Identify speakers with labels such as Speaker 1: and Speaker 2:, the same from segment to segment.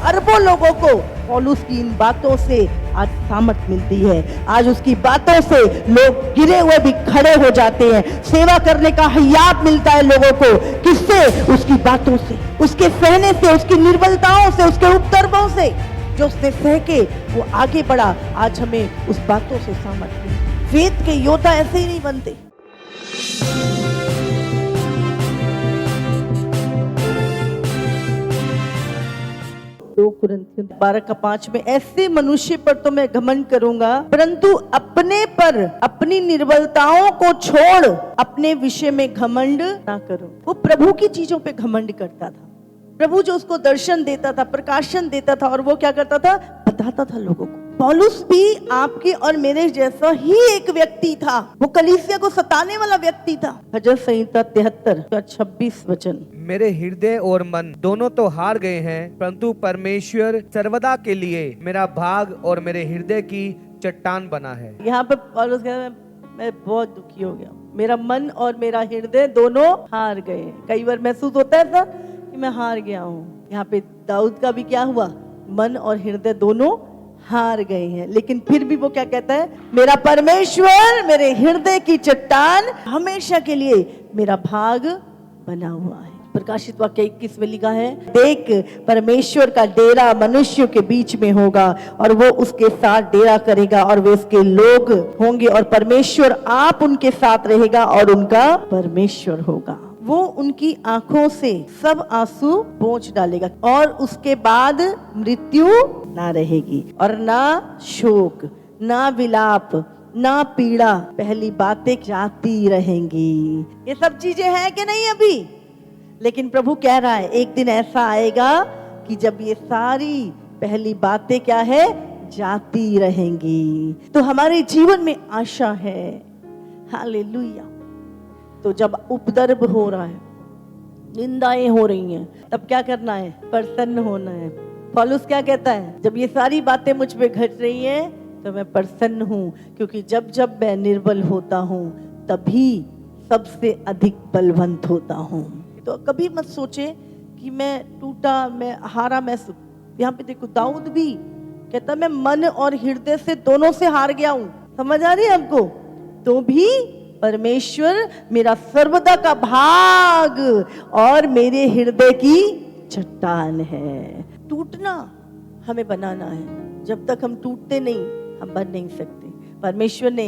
Speaker 1: अरबों लोगों को पौलुस की इन बातों से आज सामर्थ मिलती है। आज उसकी बातों से लोग गिरे हुए भी खड़े हो जाते हैं। सेवा करने का हयात मिलता है लोगों को। किससे? उसकी बातों से, उसके सहने से, उसकी निर्बलताओं से, उसके उपद्रवों से। जो उसने सह के वो आगे बढ़ा, आज हमें उस बातों से सामर्थ मिलती। फेथ के योद्धा ऐसे ही नहीं बनते। 2 कुरिन्थियों 12:5 में, ऐसे मनुष्य पर तो मैं घमंड करूंगा, परंतु अपने पर अपनी निर्बलताओं को छोड़ अपने विषय में घमंड ना करूं। वो प्रभु की चीजों पे घमंड करता था। प्रभु जो उसको दर्शन देता था, प्रकाशन देता था, और वो क्या करता था? बताता था लोगों को। पौलुस भी आपके और मेरे जैसा ही एक व्यक्ति था। वो कलीसिया को सताने वाला व्यक्ति था। भजन संहिता 73 का 26 वचन,
Speaker 2: मेरे हृदय और मन दोनों तो हार गए हैं, परंतु परमेश्वर सर्वदा के लिए मेरा भाग और मेरे हृदय की चट्टान बना है।
Speaker 1: यहाँ पे पौलुस कह रहा है, मैं बहुत दुखी हो गया, मेरा मन और मेरा हृदय दोनों हार गए। कई बार महसूस होता है ऐसा कि मैं हार गया हूँ। यहाँ पे दाऊद का भी क्या हुआ? मन और हृदय दोनों हार गए हैं, लेकिन फिर भी वो क्या कहता है? मेरा परमेश्वर मेरे हृदय की चट्टान हमेशा के लिए मेरा भाग बना हुआ है। प्रकाशित वाक्य 21 में लिखा है, देख परमेश्वर का डेरा मनुष्यों के बीच में होगा और वो उसके साथ डेरा करेगा और वे उसके लोग होंगे और परमेश्वर आप उनके साथ रहेगा और उनका परमेश्वर होगा। वो उनकी आंखों से सब आंसू पोंछ डालेगा और उसके बाद मृत्यु ना रहेगी और ना शोक, ना विलाप, ना पीड़ा, पहली बातें जाती रहेंगी। ये सब चीजें हैं कि नहीं अभी? लेकिन प्रभु कह रहा है एक दिन ऐसा आएगा कि जब ये सारी पहली बातें क्या है? जाती रहेंगी। तो हमारे जीवन में आशा है। हालेलुया। तो जब उपद्रव हो रहा है, निंदाएं हो रही हैं, तब क्या करना है? प्रसन्न होना है। पौलुस क्या कहता है? जब ये सारी बातें मुझ पे घट रही हैं तो मैं प्रसन्न हूं, क्योंकि जब जब मैं निर्बल होता हूं तभी सबसे अधिक बलवंत होता हूं। तो कभी मत सोचे कि मैं टूटा, मैं हारा। मैं यहाँ पे देखो, दाऊद भी कहता मैं मन और हृदय से दोनों से हार गया हूं। समझ आ रही है आपको? तो भी परमेश्वर मेरा सर्वदा का भाग और मेरे हृदय की चट्टान है। टूटना हमें बनाना है। जब तक हम टूटते नहीं, हम बन नहीं सकते। परमेश्वर ने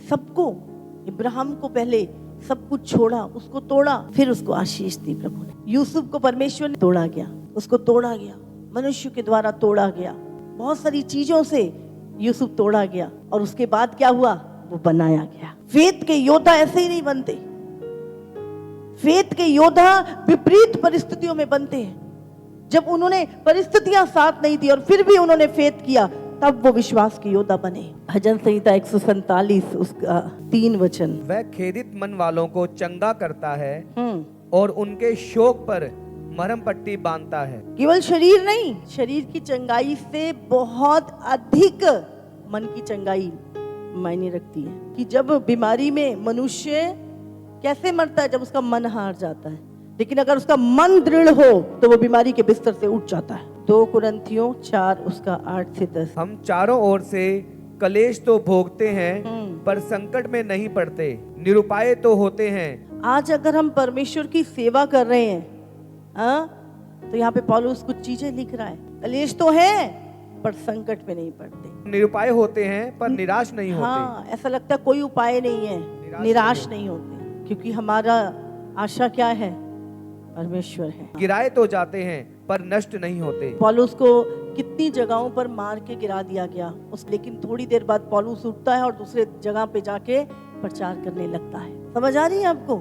Speaker 1: सबको, इब्राहिम को पहले सब कुछ छोड़ा, उसको तोड़ा, फिर उसको आशीष दी प्रभु ने। यूसुफ को परमेश्वर ने तोड़ा गया, उसको तोड़ा गया, मनुष्य के द्वारा तोड़ा गया। बहुत सारी चीजों से यूसुफ तोड़ा गया और उसके बाद क्या हुआ? वो बनाया गया। फेथ के योद्धा ऐसे ही नहीं बनते। फेथ के योद्धा विपरीत परिस्थितियों में बनते हैं। जब उन्होंने परिस्थितियां साथ नहीं दी और फिर भी उन्होंने फेथ किया, तब वो विश्वास के योद्धा बने। भजन संहिता 147 उसका 3 वचन,
Speaker 2: वह खेदित मन वालों को चंगा करता है और उनके शोक पर मरहम पट्टी बांधता है।
Speaker 1: केवल शरीर नहीं, शरीर की चंगाई से बहुत अधिक मन की चंगाई मायने रखती है। कि जब बीमारी में मनुष्य कैसे मरता है? जब उसका मन हार जाता है। लेकिन अगर उसका मन दृढ़ हो तो वो बीमारी के बिस्तर से उठ जाता है। 2 कुरिन्थियों 4 उसका 8 से 10,
Speaker 2: हम चारों ओर से कलेश तो भोगते हैं पर संकट में नहीं पड़ते, निरुपाय तो होते हैं।
Speaker 1: आज अगर हम परमेश्वर की सेवा कर रहे हैं, तो यहाँ पे पौलुस कुछ चीजें लिख रहा है। कलेश तो है पर संकट में नहीं पड़ते,
Speaker 2: निरुपाय होते हैं पर निराश नहीं होते।
Speaker 1: हाँ, ऐसा लगता है कोई उपाय नहीं है, निराश नहीं होते, क्योंकि हमारा आशा क्या है? परमेश्वर है।
Speaker 2: गिराए तो जाते हैं पर नष्ट नहीं होते।
Speaker 1: पौलुस को कितनी जगहों पर मार के गिरा दिया गया, लेकिन थोड़ी देर बाद पौलुस उठता है और दूसरे जगह पे जाके प्रचार करने लगता है। समझ आ रही है आपको?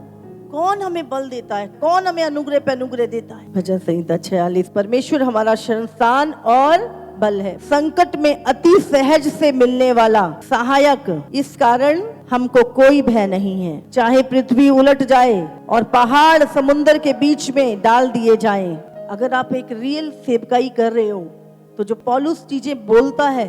Speaker 1: कौन हमें बल देता है? कौन हमें अनुग्रह पे अनुग्रह देता है? भजन संहिता 46, परमेश्वर हमारा शरणस्थान और बल है, संकट में अति सहज से मिलने वाला सहायक, इस कारण हमको कोई भय नहीं है। चाहे पृथ्वी उलट जाए और पहाड़ समुद्र के बीच में डाल दिए जाएं। अगर आप एक रियल सेवकाई कर रहे हो तो जो पौलुस चीजें बोलता है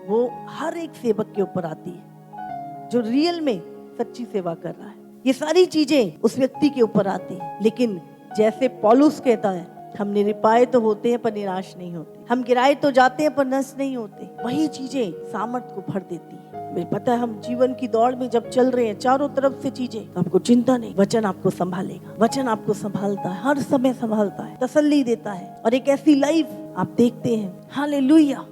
Speaker 1: वो हर एक सेवक के ऊपर आती है जो रियल में सच्ची सेवा कर रहा है। ये सारी चीजें उस व्यक्ति के ऊपर आती है। लेकिन जैसे पौलुस कहता है हम निरापाय तो होते हैं पर निराश नहीं होते, हम गिराए तो जाते हैं पर नष्ट नहीं होते। वही चीजें सामर्थ को भर देती है। मुझे पता है हम जीवन की दौड़ में जब चल रहे हैं चारों तरफ से चीजें, तो आपको चिंता नहीं, वचन आपको संभालेगा। वचन आपको संभालता है, हर समय संभालता है, तसल्ली देता है, और एक ऐसी लाइफ आप देखते हैं। हालेलुया।